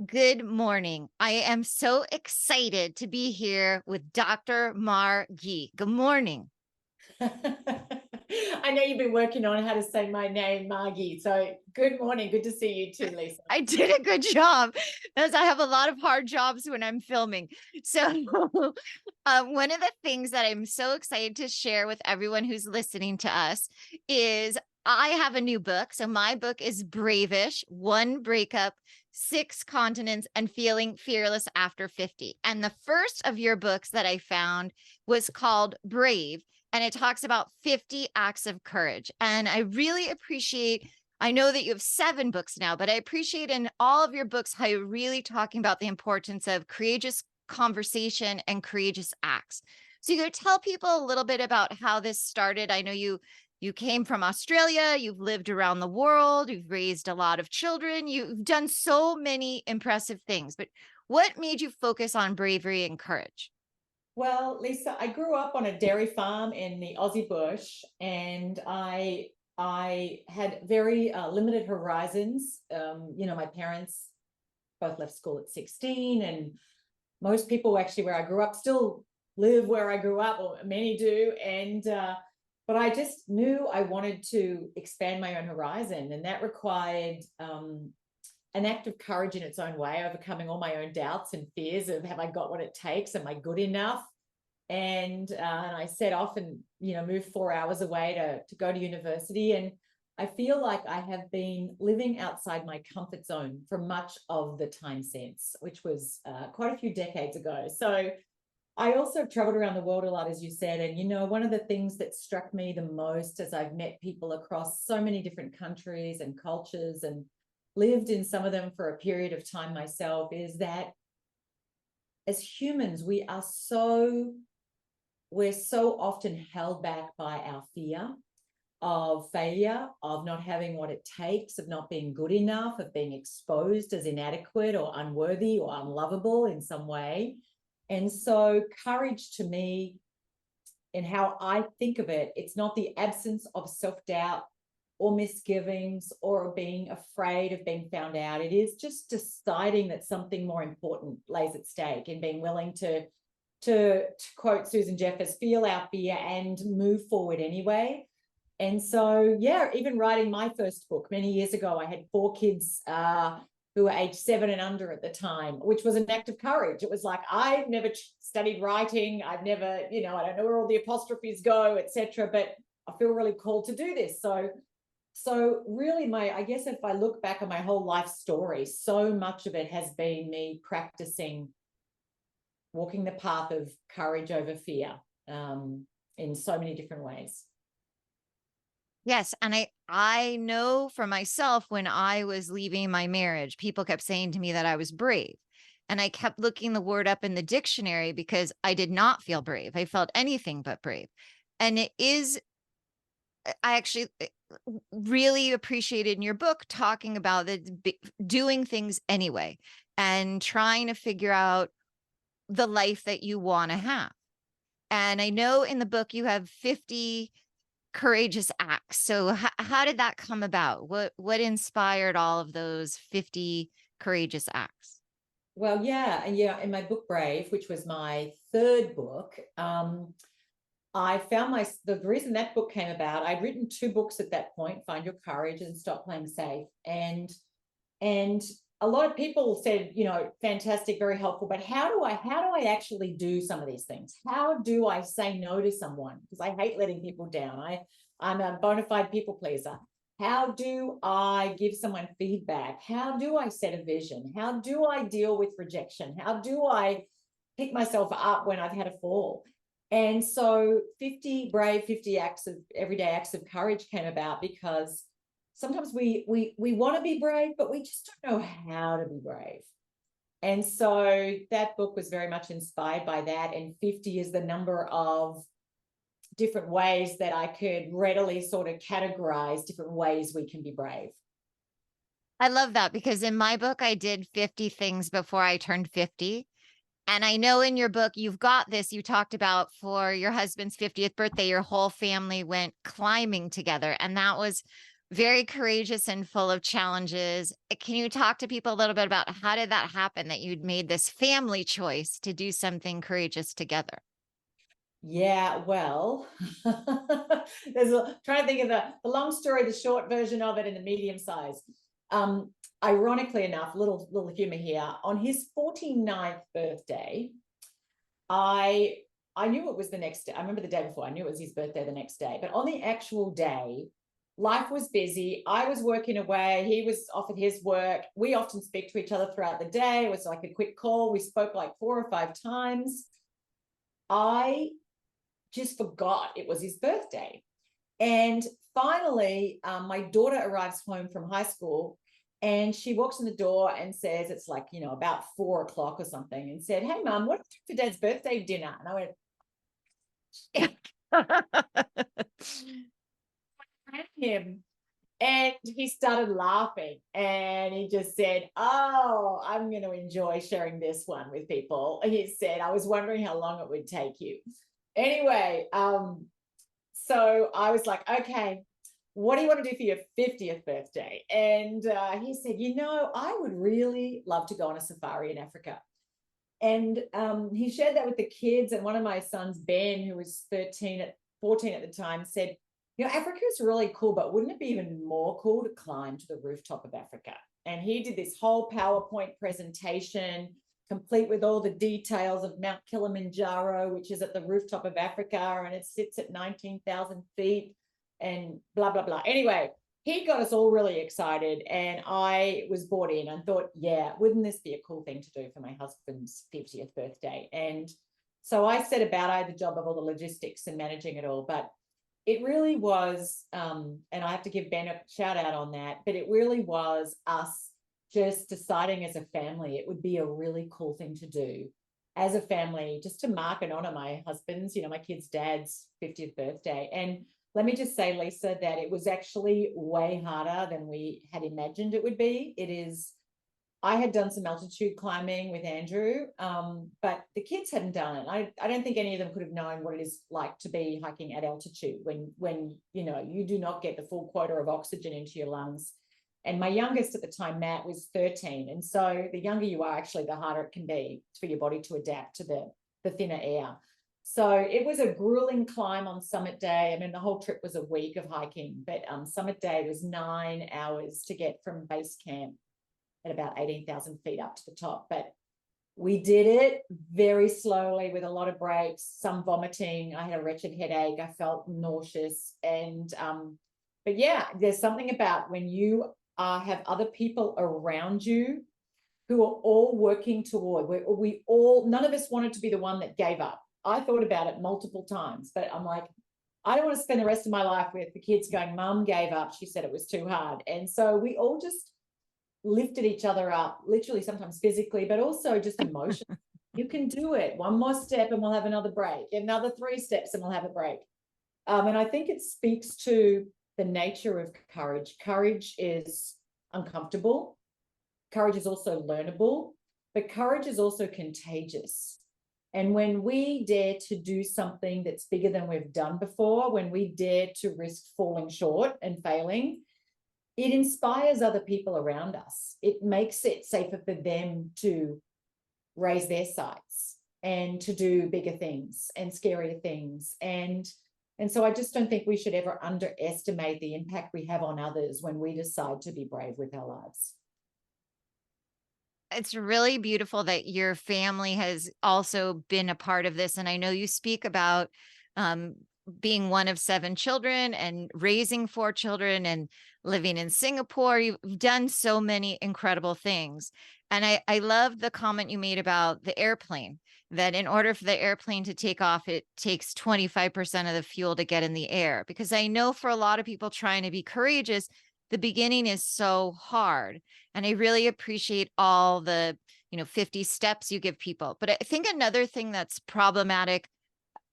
Good morning. I am so excited to be here with Dr. Margie. Good morning. I know you've been working on how to say my name, Margie. So good morning. Good to see you too, Lisa. I did a good job as I have a lot of hard jobs when I'm filming. So, one of the things that I'm so excited to share with everyone who's listening to us is I have a new book. So, my book is Bravish: One Breakup, Six Continents, and Feeling Fearless After 50. And the first of your books that I found was called Brave, and it talks about 50 acts of courage. And I really appreciate, I know that you have 7 books now, but I appreciate in all of your books how you're really talking about the importance of courageous conversation and courageous acts. So you could tell people a little bit about how this started. I know you came from Australia, you've lived around the world, you've raised a lot of children, you've done so many impressive things. But what made you focus on bravery and courage? Well, Lisa, I grew up on a dairy farm in the Aussie bush, and I had very limited horizons. My parents both left school at 16, and most people actually where I grew up still live where I grew up, or many do. And but I just knew I wanted to expand my own horizon, and that required an act of courage in its own way, overcoming all my own doubts and fears of, have I got what it takes? Am I good enough? And I set off and moved 4 hours away to go to university. And I feel like I have been living outside my comfort zone for much of the time since, which was quite a few decades ago. So I also traveled around the world a lot, as you said. And one of the things that struck me the most as I've met people across so many different countries and cultures and lived in some of them for a period of time myself is that as humans, we're so often held back by our fear of failure, of not having what it takes, of not being good enough, of being exposed as inadequate or unworthy or unlovable in some way. And so courage to me, and how I think of it, it's not the absence of self-doubt or misgivings or being afraid of being found out. It is just deciding that something more important lays at stake and being willing to quote Susan Jeffers, feel our fear and move forward anyway. And so, yeah, even writing my first book many years ago, I had 4 kids who were age 7 and under at the time, which was an act of courage. It was like, I've never studied writing. I've never, I don't know where all the apostrophes go, etc. But I feel really called to do this. So really I guess if I look back on my whole life story, so much of it has been me practicing walking the path of courage over fear in so many different ways. Yes, and I know for myself when I was leaving my marriage, people kept saying to me that I was brave. And I kept looking the word up in the dictionary because I did not feel brave. I felt anything but brave. And it is, I actually really appreciated in your book talking about doing things anyway and trying to figure out the life that you want to have. And I know in the book you have 50 courageous acts. So how did that come about? What inspired all of those 50 courageous acts? Well, yeah. In my book Brave, which was my third book, I found the reason that book came about. I'd written 2 books at that point, Find Your Courage and Stop Playing Safe. And a lot of people said, fantastic, very helpful, but how do I actually do some of these things? How do I say no to someone? Because I hate letting people down. I'm a bona fide people pleaser. How do I give someone feedback? How do I set a vision? How do I deal with rejection? How do I pick myself up when I've had a fall? And so 50 brave, 50 acts of everyday acts of courage came about because sometimes we want to be brave, but we just don't know how to be brave. And so that book was very much inspired by that. And 50 is the number of different ways that I could readily sort of categorize different ways we can be brave. I love that because in my book, I did 50 things before I turned 50. And I know in your book, you've got this, you talked about for your husband's 50th birthday, your whole family went climbing together. And that was Very courageous and full of challenges. Can you talk to people a little bit about how did that happen that you'd made this family choice to do something courageous together? Yeah, well, trying to think of the long story, the short version of it, and the medium size. Um, Ironically enough, little humor here. On his 49th birthday, I I knew it was the next day. I remember the day before. I knew it was his birthday the next day. But on the actual day, life was busy. I was working away. He was off at his work. We often speak to each other throughout the day. It was like a quick call. We spoke like 4 or 5 times. I just forgot it was his birthday. And finally, my daughter arrives home from high school and she walks in the door and says, it's like, about 4 o'clock or something, and said, "Hey, Mum, what for Dad's birthday dinner?" And I went, at him. And he started laughing and he just said, "Oh, I'm going to enjoy sharing this one with people." He said, "I was wondering how long it would take you." Anyway, so I was like, "Okay, what do you want to do for your 50th birthday?" And he said, "I would really love to go on a safari in Africa." And he shared that with the kids. And one of my sons, Ben, who was 14 at the time, said, "Africa is really cool, but wouldn't it be even more cool to climb to the rooftop of Africa?" And he did this whole PowerPoint presentation, complete with all the details of Mount Kilimanjaro, which is at the rooftop of Africa, and it sits at 19,000 feet and blah, blah, blah. Anyway, he got us all really excited, and I was bought in and thought, yeah, wouldn't this be a cool thing to do for my husband's 50th birthday? And so I set about, I had the job of all the logistics and managing it all, but it really was, and I have to give Ben a shout out on that, but it really was us just deciding as a family it would be a really cool thing to do as a family, just to mark and honor my husband's, my kid's dad's 50th birthday. And let me just say, Lisa, that it was actually way harder than we had imagined it would be. I had done some altitude climbing with Andrew, but the kids hadn't done it. I don't think any of them could have known what it is like to be hiking at altitude when you do not get the full quota of oxygen into your lungs. And my youngest at the time, Matt, was 13. And so the younger you are, actually, the harder it can be for your body to adapt to the thinner air. So it was a grueling climb on summit day. I mean, the whole trip was a week of hiking, but summit day was 9 hours to get from base camp at about 18,000 feet up to the top. But we did it very slowly with a lot of breaks, some vomiting. I had a wretched headache. I felt nauseous. But yeah, there's something about when you have other people around you who are all working toward, none of us wanted to be the one that gave up. I thought about it multiple times, but I'm like, I don't want to spend the rest of my life with the kids going, "Mum gave up. She said it was too hard." And so we all just lifted each other up, literally, sometimes physically, but also just emotionally. You can do it. One more step and we'll have another break. Another 3 steps and we'll have a break. And I think it speaks to the nature of courage. Courage is uncomfortable. Courage is also learnable, but courage is also contagious. And when we dare to do something that's bigger than we've done before, when we dare to risk falling short and failing, it inspires other people around us. It makes it safer for them to raise their sights and to do bigger things and scarier things. And so I just don't think we should ever underestimate the impact we have on others when we decide to be brave with our lives. It's really beautiful that your family has also been a part of this. And I know you speak about um, being one of 7 children and raising 4 children and living in Singapore. You've done so many incredible things. And I love the comment you made about the airplane, that in order for the airplane to take off, it takes 25% of the fuel to get in the air. Because I know for a lot of people trying to be courageous, the beginning is so hard. And I really appreciate all the, 50 steps you give people. But I think another thing that's problematic,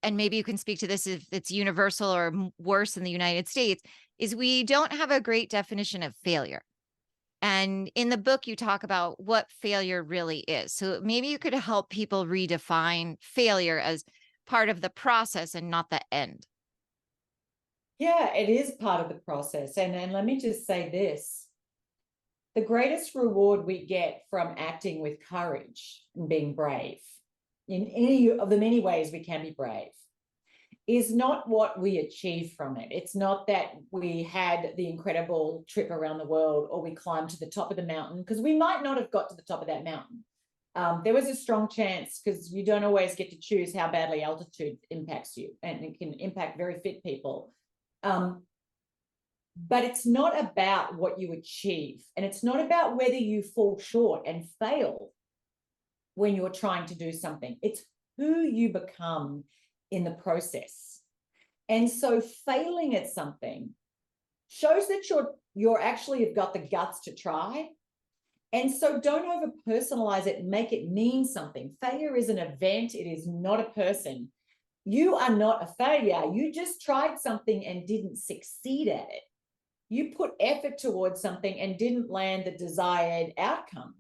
and maybe you can speak to this if it's universal or worse in the United States, is we don't have a great definition of failure. And in the book, you talk about what failure really is. So maybe you could help people redefine failure as part of the process and not the end. Yeah, it is part of the process. And let me just say this. The greatest reward we get from acting with courage and being brave, in any of the many ways we can be brave, is not what we achieve from it. It's not that we had the incredible trip around the world or we climbed to the top of the mountain, because we might not have got to the top of that mountain. There was a strong chance, because you don't always get to choose how badly altitude impacts you, and it can impact very fit people. But it's not about what you achieve, and it's not about whether you fall short and fail when you're trying to do something. It's who you become in the process. And so failing at something shows that you're actually have got the guts to try. And so don't over personalize it and make it mean something. Failure is an event, it is not a person. You are not a failure. You just tried something and didn't succeed at it. You put effort towards something and didn't land the desired outcome.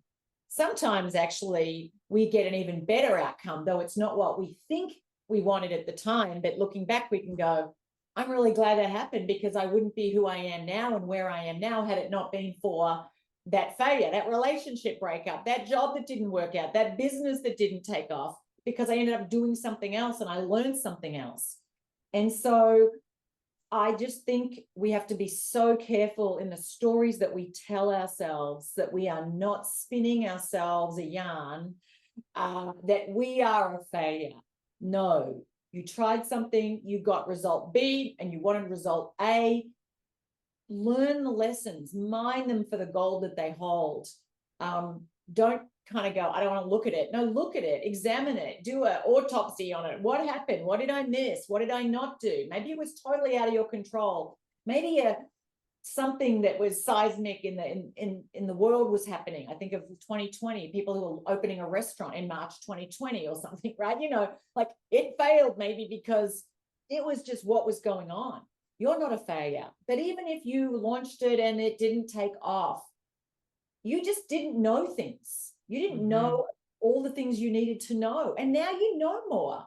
Sometimes actually we get an even better outcome, though it's not what we think we wanted at the time. But looking back, we can go, I'm really glad that happened, because I wouldn't be who I am now and where I am now had it not been for that failure, that relationship breakup, that job that didn't work out, that business that didn't take off, because I ended up doing something else and I learned something else. And so I just think we have to be so careful in the stories that we tell ourselves, that we are not spinning ourselves a yarn, that we are a failure. No, you tried something, you got result B and you wanted result A. Learn the lessons, mine them for the gold that they hold. Don't kind of go, I don't want to look at it. No, look at it, examine it, do an autopsy on it. What happened? What did I miss? What did I not do? Maybe it was totally out of your control. Maybe something that was seismic in the world was happening. I think of 2020, people who were opening a restaurant in March 2020 or something, right? You know, like it failed maybe because it was just what was going on. You're not a failure. But even if you launched it and it didn't take off, you just didn't know things. You didn't know all the things you needed to know. And now you know more.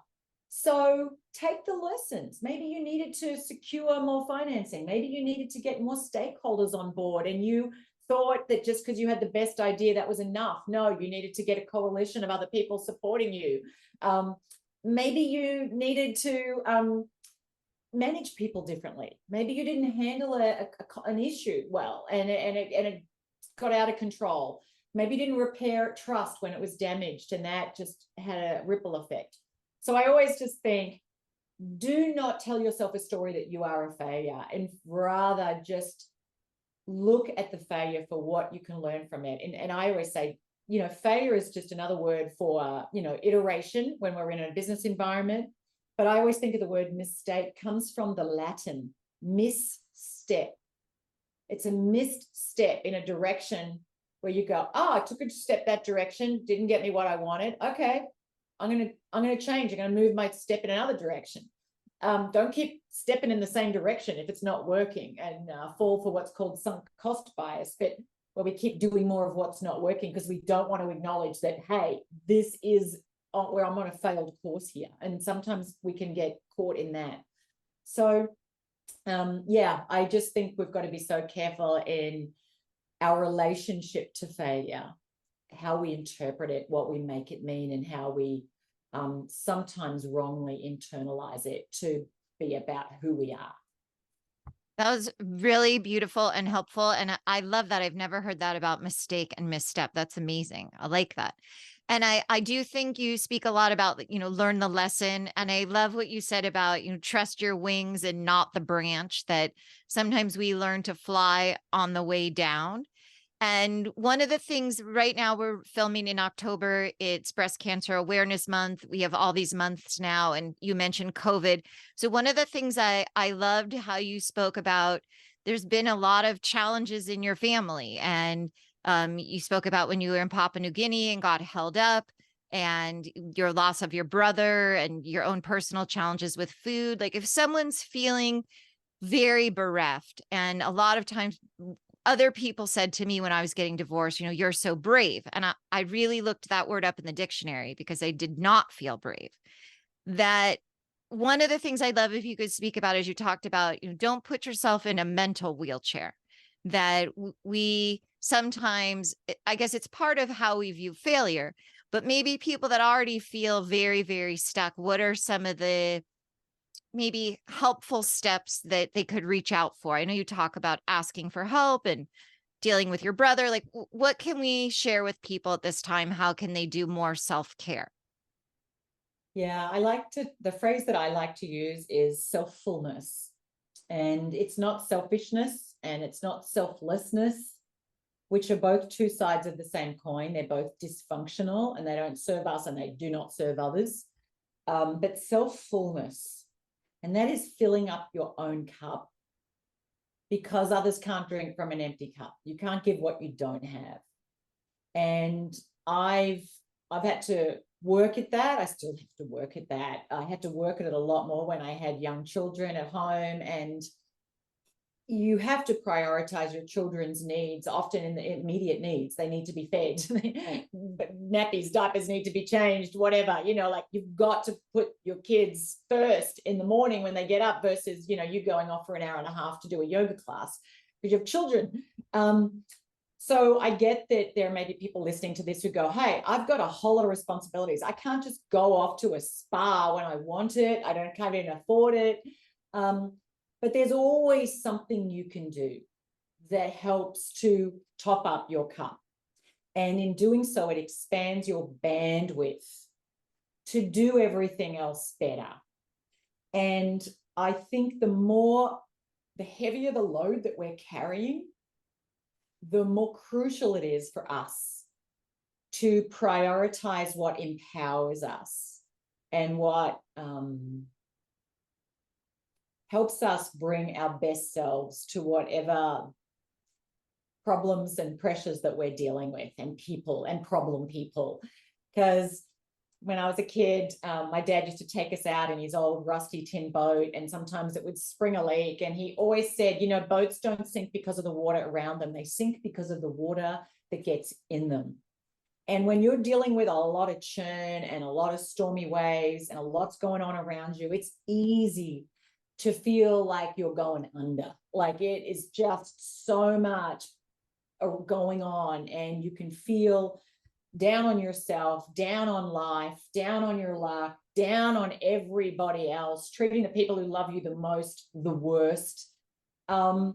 So take the lessons. Maybe you needed to secure more financing. Maybe you needed to get more stakeholders on board, and you thought that just because you had the best idea, that was enough. No, you needed to get a coalition of other people supporting you. Maybe you needed to manage people differently. Maybe you didn't handle an issue well, and it got out of control. Maybe you didn't repair trust when it was damaged, and that just had a ripple effect. So I always just think, do not tell yourself a story that you are a failure, and rather just look at the failure for what you can learn from it. And I always say, you know, failure is just another word for, you know, iteration when we're in a business environment. But I always think of the word mistake comes from the Latin misstep. It's a missed step in a direction where you go, oh, I took a step that direction, didn't get me what I wanted. Okay, I'm gonna change. I'm gonna move my step in another direction. Don't keep stepping in the same direction if it's not working, and fall for what's called sunk cost bias, but where we keep doing more of what's not working because we don't want to acknowledge that, hey, this is where I'm on a failed course here. And sometimes we can get caught in that. So yeah, I just think we've got to be so careful in our relationship to failure, how we interpret it, what we make it mean, and how we sometimes wrongly internalize it to be about who we are. That was really beautiful and helpful. And I love that. I've never heard that about mistake and misstep. That's amazing. I like that. And I do think you speak a lot about, you know, learn the lesson. And I love what you said about, you know, trust your wings and not the branch, that sometimes we learn to fly on the way down. And one of the things right now, we're filming in October, it's Breast Cancer Awareness Month. We have all these months now, and you mentioned COVID. So one of the things I loved how you spoke about, there's been a lot of challenges in your family, and you spoke about when you were in Papua New Guinea and got held up, and your loss of your brother and your own personal challenges with food. Like if someone's feeling very bereft, and a lot of times other people said to me when I was getting divorced, you know, you're so brave. And I really looked that word up in the dictionary because I did not feel brave. That one of the things I'd love if you could speak about, as you talked about, don't put yourself in a mental wheelchair. That we sometimes, I guess it's part of how we view failure, but maybe people that already feel very, very stuck, what are some of the maybe helpful steps that they could reach out for? I know you talk about asking for help and dealing with your brother. Like, what can we share with people at this time? How can they do more self-care? Yeah, the phrase that I like to use is self-fullness. And it's not selfishness and it's not selflessness, which are both two sides of the same coin. They're both dysfunctional and they don't serve us and they do not serve others. But self-fullness, and that is filling up your own cup, because others can't drink from an empty cup. You can't give what you don't have. And I've had to work at that. I still have to work at that. I had to work at it a lot more when I had young children at home, and you have to prioritize your children's needs, often in the immediate needs. They need to be fed, nappies, diapers need to be changed, whatever, like you've got to put your kids first in the morning when they get up versus, you going off for an hour and a half to do a yoga class because you have children. So I get that there may be people listening to this who go, hey, I've got a whole lot of responsibilities. I can't just go off to a spa when I want it. Can't even afford it. But there's always something you can do that helps to top up your cup. And in doing so, it expands your bandwidth to do everything else better. And I think the heavier the load that we're carrying, the more crucial it is for us to prioritize what empowers us and what helps us bring our best selves to whatever problems and pressures that we're dealing with, and people and problem people. Because when I was a kid, my dad used to take us out in his old rusty tin boat, and sometimes it would spring a leak. And he always said, boats don't sink because of the water around them. They sink because of the water that gets in them. And when you're dealing with a lot of churn and a lot of stormy waves and a lot's going on around you, it's easy to feel like you're going under. Like it is just so much going on, and you can feel down on yourself, down on life, down on your luck, down on everybody else, treating the people who love you the most the worst. And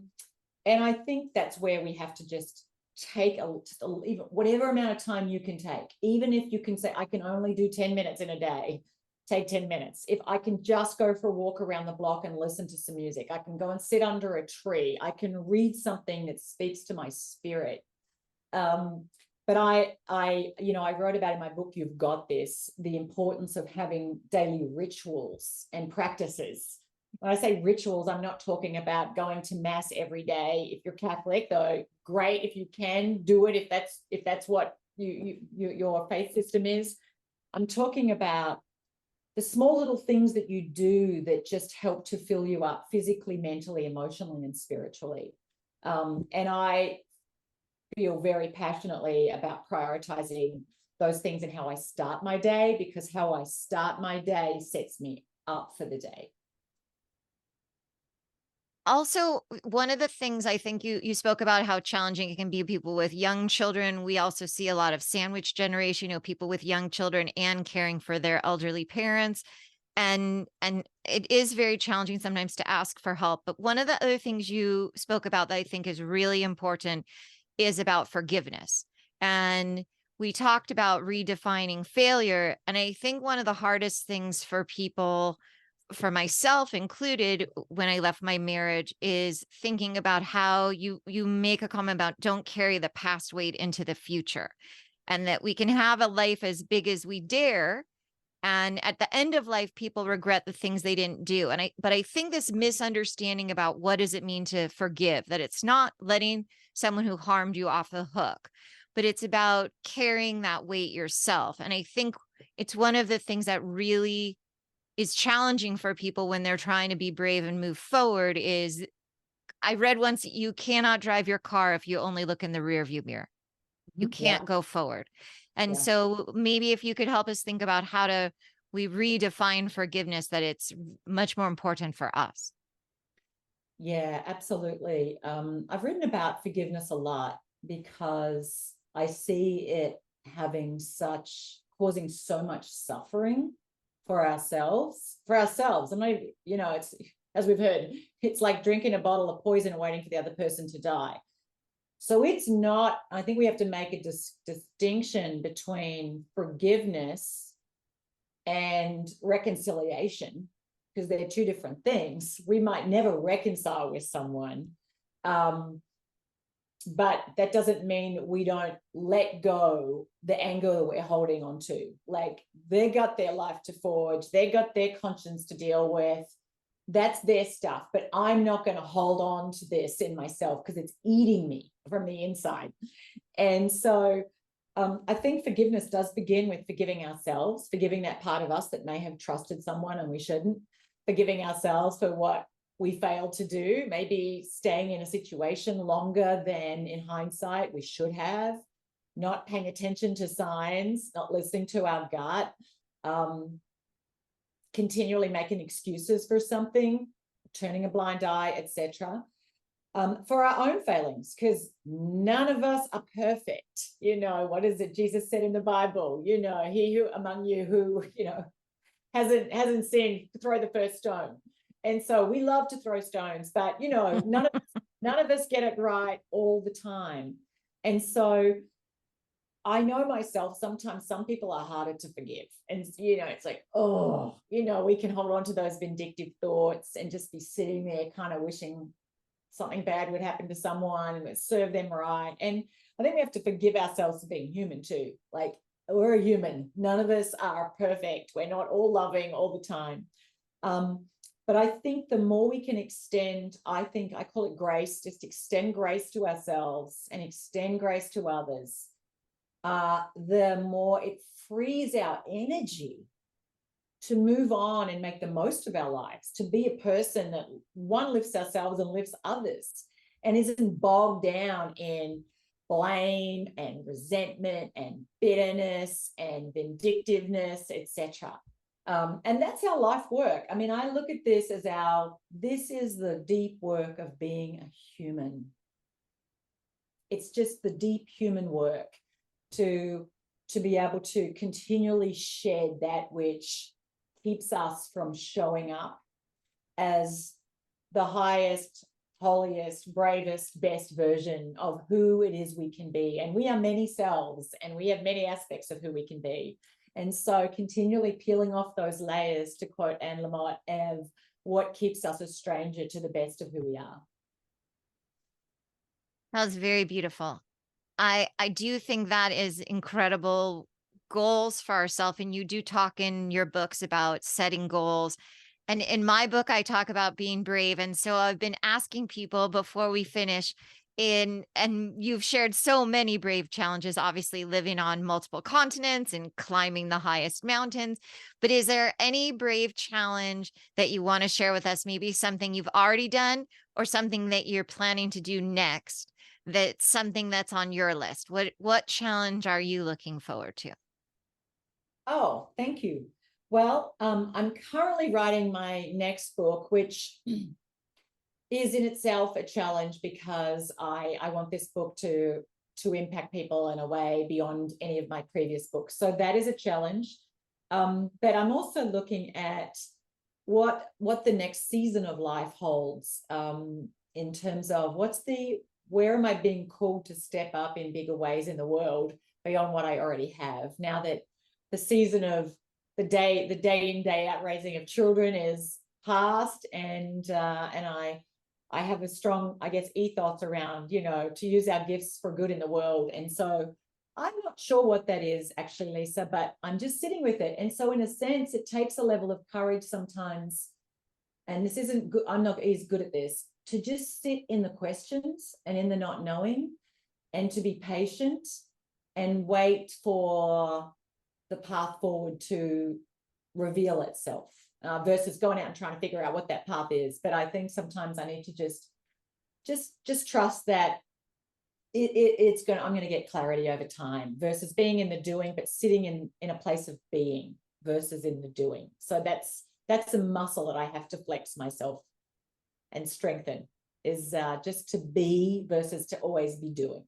I think that's where we have to just take even whatever amount of time you can take. Even if you can say, I can only do 10 minutes in a day, take 10 minutes. If I can just go for a walk around the block and listen to some music, I can go and sit under a tree, I can read something that speaks to my spirit. But I wrote about in my book, You've Got This, the importance of having daily rituals and practices. When I say rituals, I'm not talking about going to mass every day. If you're Catholic, though, great. If you can do it, if that's what your faith system is. I'm talking about the small little things that you do that just help to fill you up physically, mentally, emotionally, and spiritually. And I feel very passionately about prioritizing those things and how I start my day, because how I start my day sets me up for the day. Also, one of the things I think you spoke about how challenging it can be people with young children. We also see a lot of sandwich generation, people with young children and caring for their elderly parents. And it is very challenging sometimes to ask for help. But one of the other things you spoke about that I think is really important is about forgiveness. And we talked about redefining failure. And I think one of the hardest things for people, for myself included, when I left my marriage, is thinking about how you make a comment about don't carry the past weight into the future, and that we can have a life as big as we dare. And at the end of life, people regret the things they didn't do. But I think this misunderstanding about what does it mean to forgive, that it's not letting someone who harmed you off the hook, but it's about carrying that weight yourself. And I think it's one of the things that really is challenging for people when they're trying to be brave and move forward. Is I read once, you cannot drive your car if you only look in the rear view mirror. You can't go forward. And so maybe if you could help us think about how to we redefine forgiveness, that it's much more important for us. Yeah, absolutely. I've written about forgiveness a lot because I see it causing so much suffering for ourselves. I'm not even, it's, as we've heard, it's like drinking a bottle of poison and waiting for the other person to die. So it's not, I think we have to make a distinction between forgiveness and reconciliation, because they're two different things. We might never reconcile with someone, but that doesn't mean we don't let go the anger that we're holding on to. Like, they got their life to forge, they got their conscience to deal with. That's their stuff, but I'm not going to hold on to this in myself because it's eating me from the inside. And so I think forgiveness does begin with forgiving ourselves, forgiving that part of us that may have trusted someone and we shouldn't, forgiving ourselves for what we failed to do, maybe staying in a situation longer than in hindsight we should have, not paying attention to signs, not listening to our gut, continually making excuses for something, turning a blind eye, etc. For our own failings, because none of us are perfect. What is it Jesus said in the Bible? He who among you who hasn't sinned, throw the first stone. And so we love to throw stones, but none of us get it right all the time. And so I know myself, sometimes some people are harder to forgive. And, it's like, we can hold on to those vindictive thoughts and just be sitting there kind of wishing something bad would happen to someone and serve them right. And I think we have to forgive ourselves for being human too. Like, we're a human. None of us are perfect. We're not all loving all the time. But I think the more we can extend, I call it grace, just extend grace to ourselves and extend grace to others, the more it frees our energy to move on and make the most of our lives, to be a person that, one, lifts ourselves and lifts others and isn't bogged down in blame and resentment and bitterness and vindictiveness, etc. And that's how life works. I mean, I look at this as this is the deep work of being a human. It's just the deep human work to be able to continually shed that which keeps us from showing up as the highest, holiest, bravest, best version of who it is we can be. And we are many selves and we have many aspects of who we can be. And so continually peeling off those layers, to quote Anne Lamott, of what keeps us a stranger to the best of who we are. That was very beautiful. I do think that is incredible goals for ourselves. And you do talk in your books about setting goals. And in my book, I talk about being brave. And so I've been asking people before we finish and you've shared so many brave challenges, obviously living on multiple continents and climbing the highest mountains. But is there any brave challenge that you want to share with us? Maybe something you've already done or something that you're planning to do next? That's something that's on your list. What challenge are you looking forward to? Oh, thank you. Well, I'm currently writing my next book, which is in itself a challenge because I want this book to impact people in a way beyond any of my previous books. So that is a challenge. But I'm also looking at what the next season of life holds, in terms of where am I being called to step up in bigger ways in the world beyond what I already have, now that the season of the day in, day out raising of children is past, and I have a strong, I guess, ethos around, to use our gifts for good in the world. And so I'm not sure what that is actually, Lisa, but I'm just sitting with it. And so in a sense, it takes a level of courage sometimes, and this isn't good, I'm not as good at this, to just sit in the questions and in the not knowing, and to be patient and wait for the path forward to reveal itself, versus going out and trying to figure out what that path is. But I think sometimes I need to just trust that I'm going to get clarity over time, versus being in the doing, but sitting in a place of being. versus in the doing. So that's a muscle that I have to flex myself and strengthen, is just to be versus to always be doing.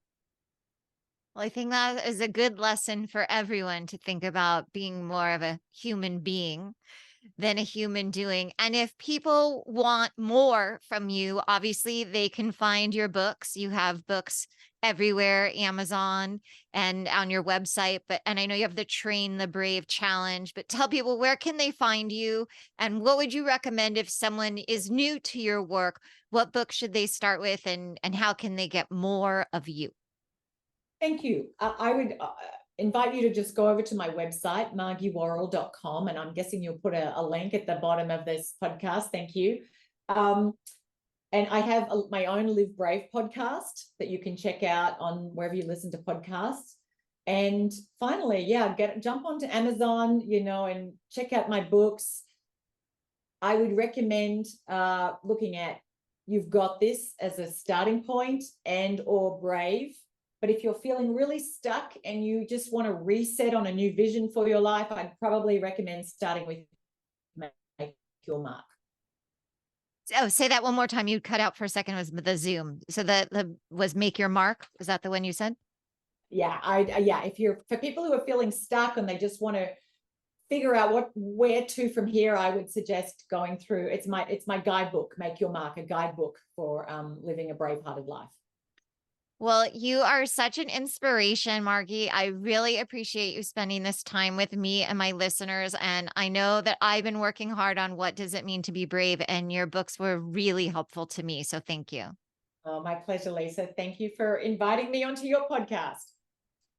Well, I think that is a good lesson for everyone to think about being more of a human being than a human doing. And if people want more from you, obviously they can find your books. You have books everywhere, Amazon and on your website. And I know you have the Train the Brave challenge, but tell people, where can they find you? And what would you recommend if someone is new to your work? What book should they start with, and how can they get more of you? Thank you. I would invite you to just go over to my website, margiewarrell.com, and I'm guessing you'll put a link at the bottom of this podcast. Thank you. And I have my own Live Brave podcast that you can check out on wherever you listen to podcasts. And finally, yeah, jump onto Amazon, and check out my books. I would recommend looking at You've Got This as a starting point, and or Brave. But if you're feeling really stuck and you just want to reset on a new vision for your life, I'd probably recommend starting with Make Your Mark. Oh, say that one more time. You cut out for a second. Was the Zoom. So the was Make Your Mark. Was that the one you said? Yeah, if you're, for people who are feeling stuck and they just want to figure out where to from here, I would suggest going through, it's my guidebook, Make Your Mark, a guidebook for living a brave-hearted life. Well, you are such an inspiration, Margie. I really appreciate you spending this time with me and my listeners. And I know that I've been working hard on what does it mean to be brave, and your books were really helpful to me. So thank you. Oh, my pleasure, Lisa. Thank you for inviting me onto your podcast.